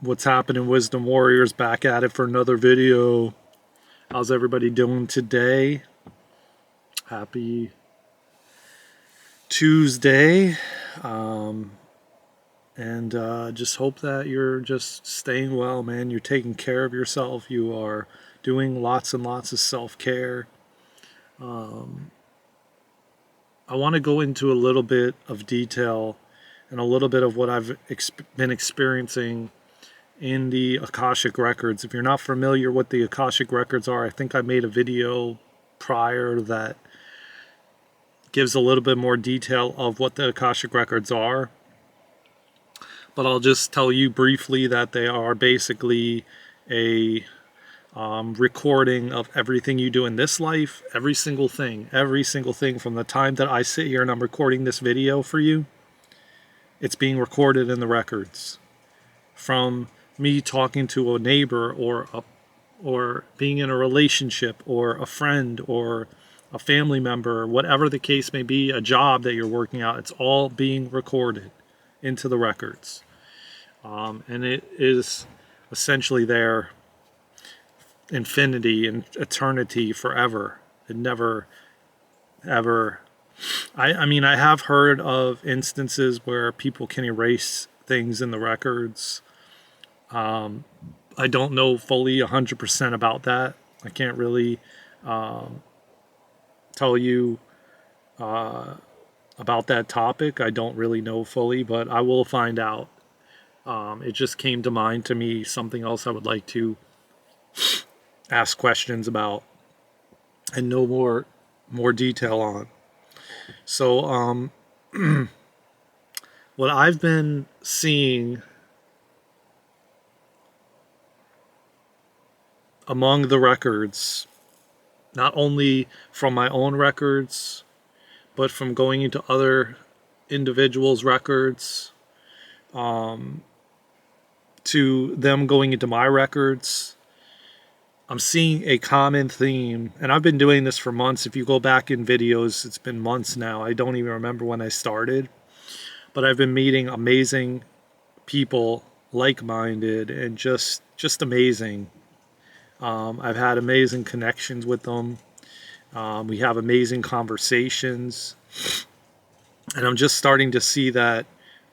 What's happening, Wisdom Warriors? Back at it for another video. How's everybody doing today? Happy Tuesday. And just hope that you're just staying well, man. You're taking care of yourself. You are doing lots and lots of self-care. I want to go into a little bit of detail and a little bit of what I've been experiencing in the Akashic Records. If you're not familiar what the Akashic Records are, I think I made a video prior that gives a little bit more detail of what the Akashic Records are. But I'll just tell you briefly that they are basically a recording of everything you do in this life, every single thing from the time that I sit here and I'm recording this video for you. It's being recorded in the records. From me talking to a neighbor or being in a relationship or a friend or a family member, whatever the case may be, a job that you're working out, it's all being recorded into the records. And it is essentially there infinity and eternity forever. It never ever I mean, I have heard of instances where people can erase things in the records. I don't know fully 100% about that. I can't really tell you about that topic. I don't really know fully, but I will find out. It just came to mind to me, something else I would like to ask questions about and know more detail on. So what I've been seeing among the records, not only from my own records, but from going into other individuals' records, to them going into my records, I'm seeing a common theme, and I've been doing this for months. If you go back in videos, it's been months now. I don't even remember when I started, but I've been meeting amazing people, like-minded, and just amazing. I've had amazing connections with them. We have amazing conversations, and I'm just starting to see that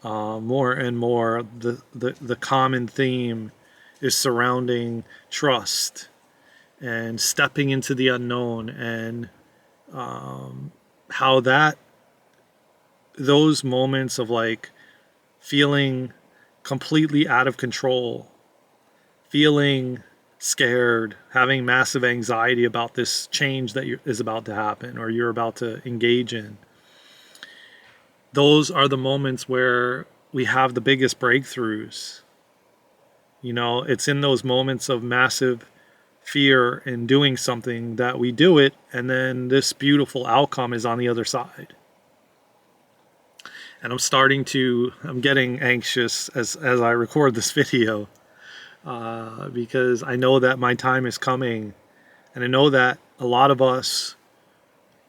more and more. The common theme is surrounding trust and stepping into the unknown, and how those moments of like feeling completely out of control, feeling scared, having massive anxiety about this change that is about to happen or you're about to engage in. Those are the moments where we have the biggest breakthroughs. You know, it's in those moments of massive fear in doing something that we do it, and then this beautiful outcome is on the other side. And I'm getting anxious as I record this video, because I know that my time is coming, and I know that a lot of us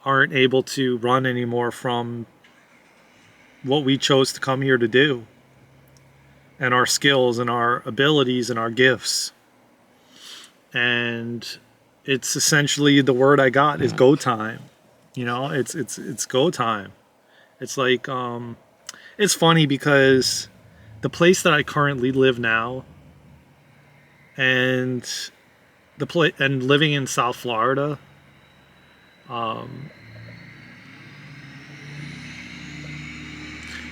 aren't able to run anymore from what we chose to come here to do, and our skills and our abilities and our gifts. And it's essentially, the word I got is go time. You know, it's go time. It's like, it's funny because the place that I currently live now, and living in South Florida,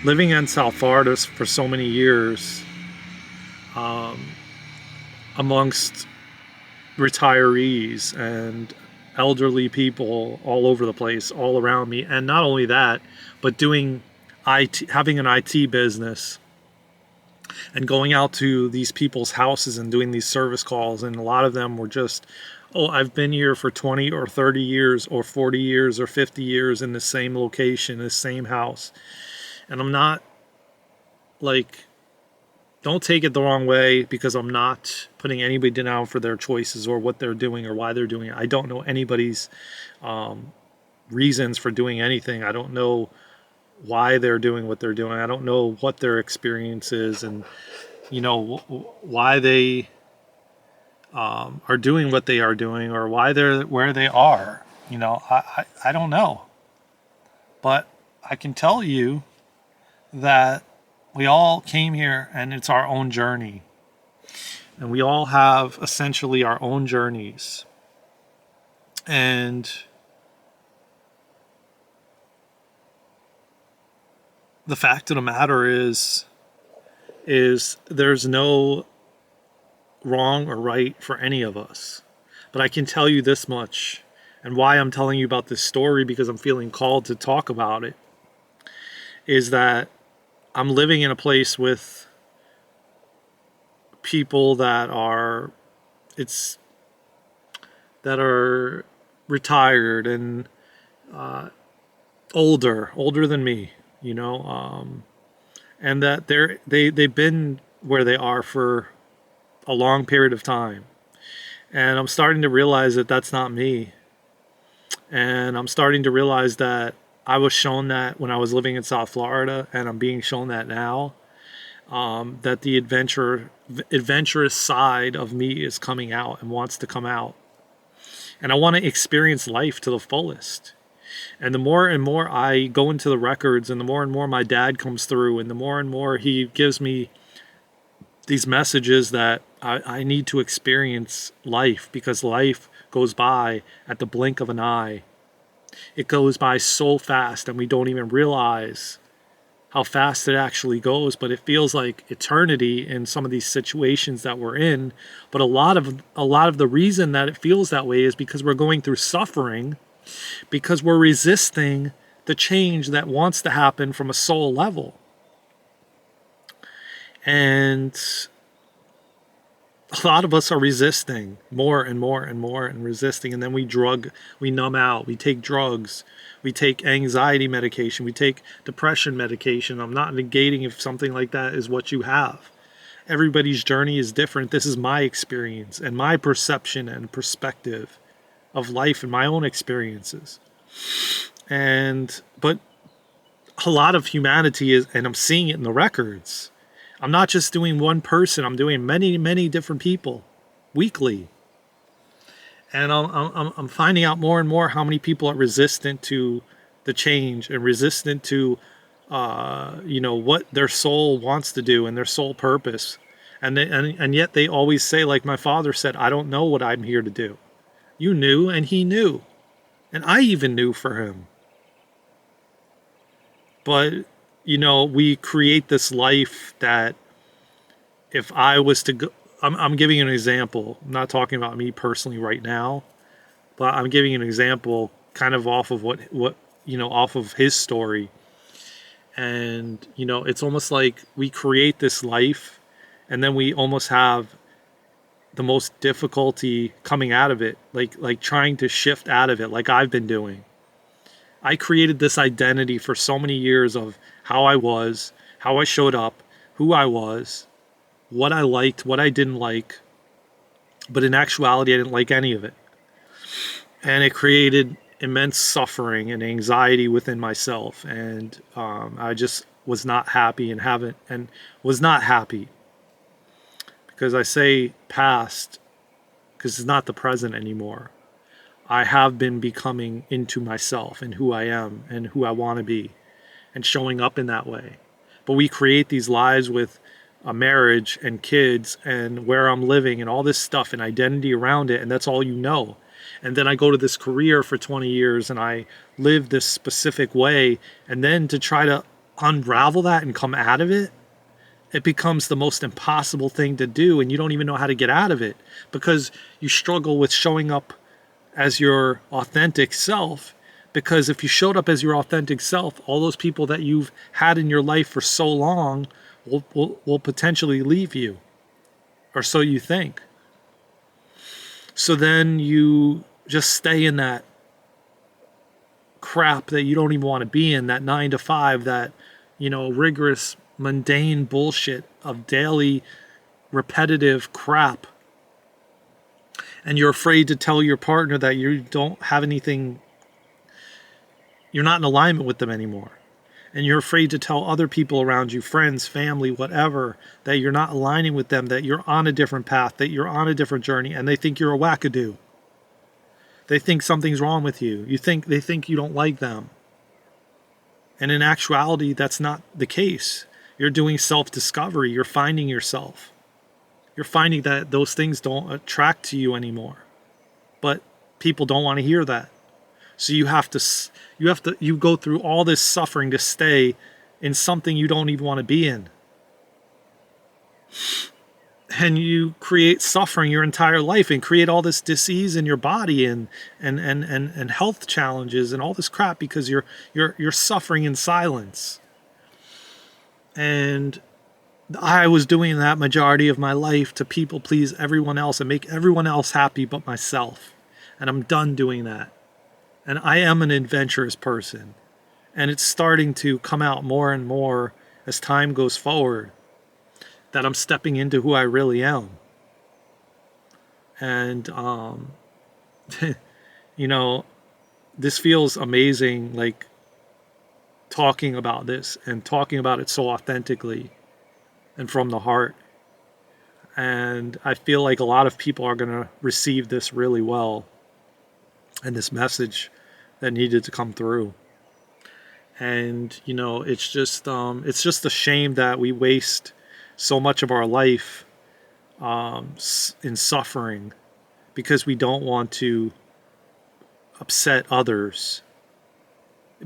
living in South Florida for so many years, amongst retirees and elderly people all over the place, all around me. And not only that, but doing IT, having an IT business, and going out to these people's houses and doing these service calls. And a lot of them were just, oh, I've been here for 20 or 30 years or 40 years or 50 years in the same location, the same house. And I'm not like, don't take it the wrong way, because I'm not putting anybody down for their choices or what they're doing or why they're doing it. I don't know anybody's reasons for doing anything. I don't know why they're doing what they're doing. I don't know what their experience is and why they are doing what they are doing, or why they're where they are. I don't know. But I can tell you that we all came here and it's our own journey. And we all have essentially our own journeys. And the fact of the matter is there's no wrong or right for any of us. But I can tell you this much, and why I'm telling you about this story, because I'm feeling called to talk about it, is that I'm living in a place with people that are retired and older than me, and that they've been where they are for a long period of time. And I'm starting to realize that that's not me. And I'm starting to realize that I was shown that when I was living in South Florida, and I'm being shown that now, that the adventurous side of me is coming out and wants to come out. And I want to experience life to the fullest. And the more and more I go into the records, and the more and more my dad comes through, and the more and more he gives me these messages that I need to experience life, because life goes by at the blink of an eye. It goes by so fast, and we don't even realize how fast it actually goes, but it feels like eternity in some of these situations that we're in. But a lot of the reason that it feels that way is because we're going through suffering, because we're resisting the change that wants to happen from a soul level. And a lot of us are resisting more and more and more, and resisting. And then we numb out, we take drugs, we take anxiety medication, we take depression medication. I'm not negating if something like that is what you have. Everybody's journey is different. This is my experience and my perception and perspective of life and my own experiences. But a lot of humanity is, and I'm seeing it in the records. I'm not just doing one person. I'm doing many, many different people weekly. And I'm finding out more and more how many people are resistant to the change, and resistant to, what their soul wants to do and their soul purpose. And yet they always say, like my father said, I don't know what I'm here to do. You knew, and he knew. And I even knew for him. But we create this life that if I was to go, I'm giving you an example. I'm not talking about me personally right now, but I'm giving you an example kind of off of what off of his story. And, it's almost like we create this life, and then we almost have the most difficulty coming out of it, like trying to shift out of it, like I've been doing. I created this identity for so many years of how I was, how I showed up, who I was, what I liked, what I didn't like. But in actuality, I didn't like any of it. And it created immense suffering and anxiety within myself. And I just was not happy, and was not happy. Because I say past, because it's not the present anymore. I have been becoming into myself and who I am and who I want to be, and showing up in that way. But we create these lives with a marriage and kids and where I'm living and all this stuff and identity around it, and that's all you know. And then I go to this career for 20 years and I live this specific way, and then to try to unravel that and come out of it, it becomes the most impossible thing to do, and you don't even know how to get out of it, because you struggle with showing up as your authentic self. Because if you showed up as your authentic self, all those people that you've had in your life for so long will potentially leave you, or so you think. So then you just stay in that crap that you don't even want to be in, that 9 to 5, that rigorous, mundane bullshit of daily repetitive crap. And you're afraid to tell your partner that you don't have anything, you're not in alignment with them anymore. and you're afraid to tell other people around you, friends, family, whatever, that you're not aligning with them, that you're on a different path, that you're on a different journey, and they think you're a wackadoo. They think something's wrong with you. They think you don't like them. And in actuality, that's not the case. You're doing self-discovery. You're finding yourself. You're finding that those things don't attract to you anymore. But people don't want to hear that. So you go through all this suffering to stay in something you don't even want to be in. And you create suffering your entire life and create all this disease in your body and health challenges and all this crap because you're suffering in silence. And I was doing that majority of my life to people please everyone else and make everyone else happy but myself. And I'm done doing that. And I am an adventurous person. And it's starting to come out more and more as time goes forward that I'm stepping into who I really am. And, you know, this feels amazing, like talking about this and talking about it so authentically and from the heart. And I feel like a lot of people are going to receive this really well and this message that needed to come through. And, you know, it's just a shame that we waste so much of our life in suffering because we don't want to upset others.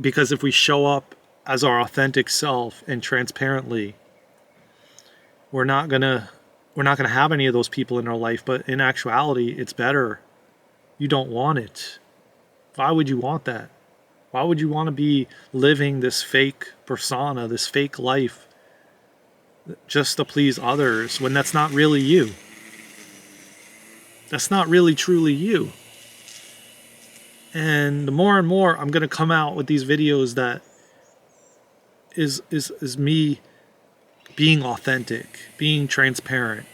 Because if we show up as our authentic self and transparently, we're not gonna have any of those people in our life. But in actuality, it's better. You don't want it. Why would you want that? Why would you want to be living this fake persona, this fake life, just to please others when that's not really you? That's not really truly you. And the more and more I'm going to come out with these videos that is me being authentic, being transparent.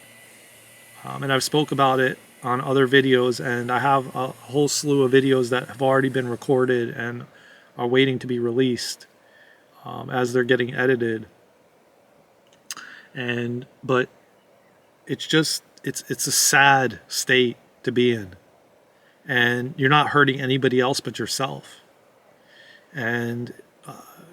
And I've spoke about it on other videos, and I have a whole slew of videos that have already been recorded and are waiting to be released as they're getting edited. But it's just it's a sad state to be in, and you're not hurting anybody else but yourself. And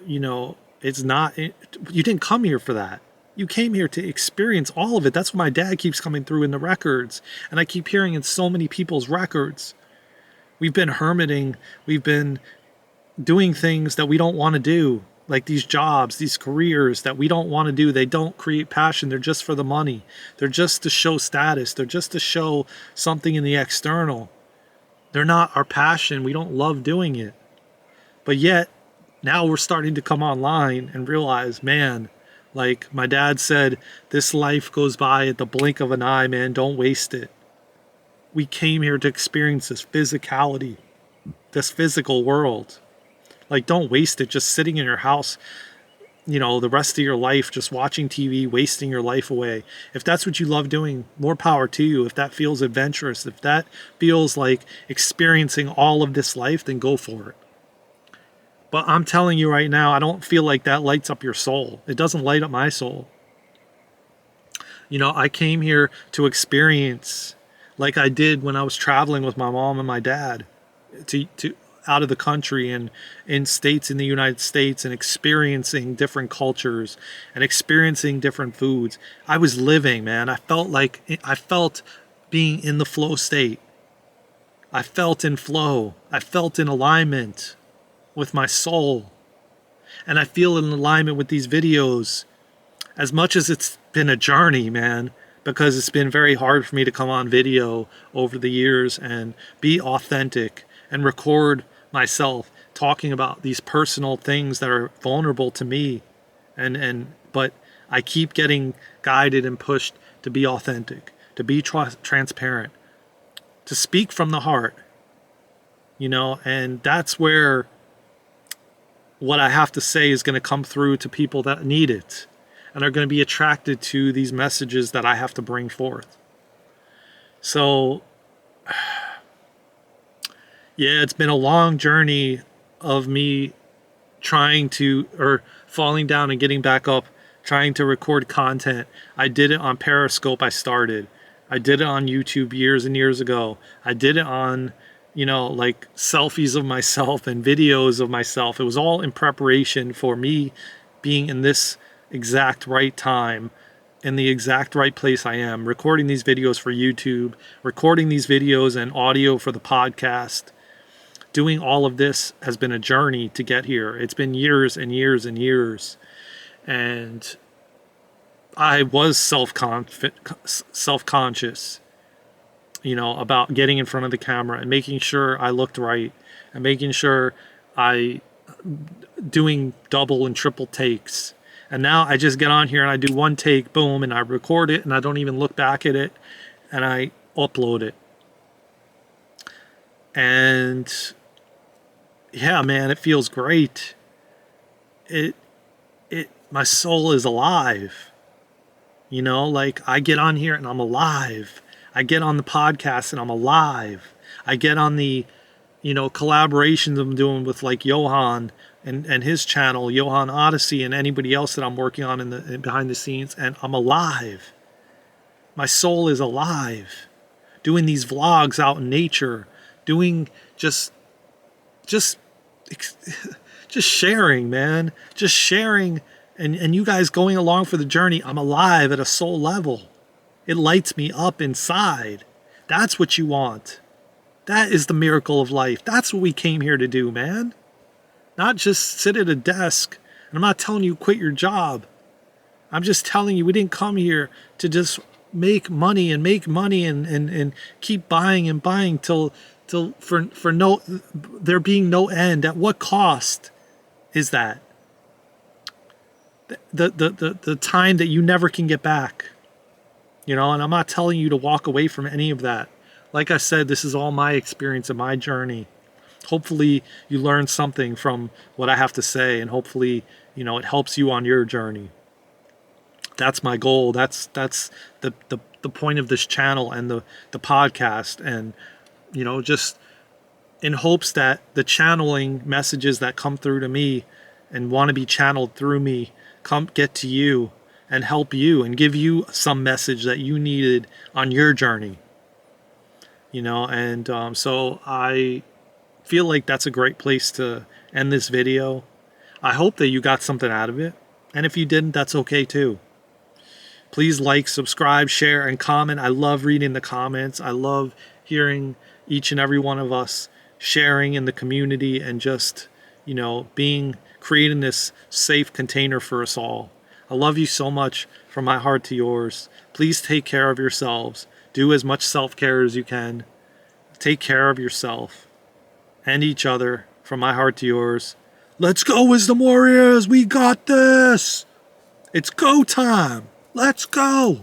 you know, you didn't come here for that. You came here to experience all of it. That's what my dad keeps coming through in the records, and I keep hearing in so many people's records. We've been hermiting. We've been doing things that we don't want to do, like these jobs, these careers that we don't want to do. They don't create passion. They're just for the money. They're just to show status. They're just to show something in the external. They're not our passion. We don't love doing it. But yet, now we're starting to come online and realize, man, like my dad said, this life goes by at the blink of an eye, man. Don't waste it. We came here to experience this physicality, this physical world. Like, don't waste it just sitting in your house, you know, the rest of your life, just watching TV, wasting your life away. If that's what you love doing, more power to you. If that feels adventurous, if that feels like experiencing all of this life, then go for it. But I'm telling you right now, I don't feel like that lights up your soul. It doesn't light up my soul. You know, I came here to experience, like I did when I was traveling with my mom and my dad, to out of the country and in states in the United States, and experiencing different cultures and experiencing different foods. I was living, man. I felt being in the flow state. I felt in flow. I felt in alignment with my soul. And I feel in alignment with these videos, as much as it's been a journey, man, because it's been very hard for me to come on video over the years and be authentic and record myself talking about these personal things that are vulnerable to me. But I keep getting guided and pushed to be authentic, to be transparent, to speak from the heart, you know, and that's where what I have to say is going to come through to people that need it and are going to be attracted to these messages that I have to bring forth. So, yeah, it's been a long journey of me trying to, or falling down and getting back up, trying to record content. I did it on Periscope. I did it on YouTube years and years ago. I did it on, like selfies of myself and videos of myself. It was all in preparation for me being in this exact right time, in the exact right place I am, recording these videos for YouTube, recording these videos and audio for the podcast. Doing all of this has been a journey to get here. It's been years and years and years. And I was self-conscious, about getting in front of the camera and making sure I looked right and making sure I doing double and triple takes. And now I just get on here and I do one take, boom, and I record it and I don't even look back at it and I upload it. And yeah, man, it feels great. My soul is alive. Like I get on here and I'm alive. I get on the podcast and I'm alive. I get on the, collaborations I'm doing with like Johan and his channel, Johan Odyssey, and anybody else that I'm working on in behind the scenes, and I'm alive. My soul is alive. Doing these vlogs out in nature, doing just sharing, man. Just sharing. And you guys going along for the journey. I'm alive at a soul level. It lights me up inside. That's what you want. That is the miracle of life. That's what we came here to do, man. Not just sit at a desk. And I'm not telling you quit your job. I'm just telling you we didn't come here to just make money and keep buying and buying till for no there being no end. At what cost is that? The time that you never can get back. And I'm not telling you to walk away from any of that. Like I said, this is all my experience and my journey. Hopefully you learn something from what I have to say, and hopefully, it helps you on your journey. That's my goal. That's the point of this channel and the podcast. And, just in hopes that the channeling messages that come through to me and want to be channeled through me get to you and help you and give you some message that you needed on your journey. So I feel like that's a great place to end this video. I hope that you got something out of it. And if you didn't, that's okay too. Please like, subscribe, share, and comment. I love reading the comments. I love hearing each and every one of us sharing in the community and just, creating this safe container for us all. I love you so much, from my heart to yours. Please take care of yourselves. Do as much self-care as you can. Take care of yourself and each other, from my heart to yours. Let's go, Wisdom Warriors. We got this. It's go time. Let's go.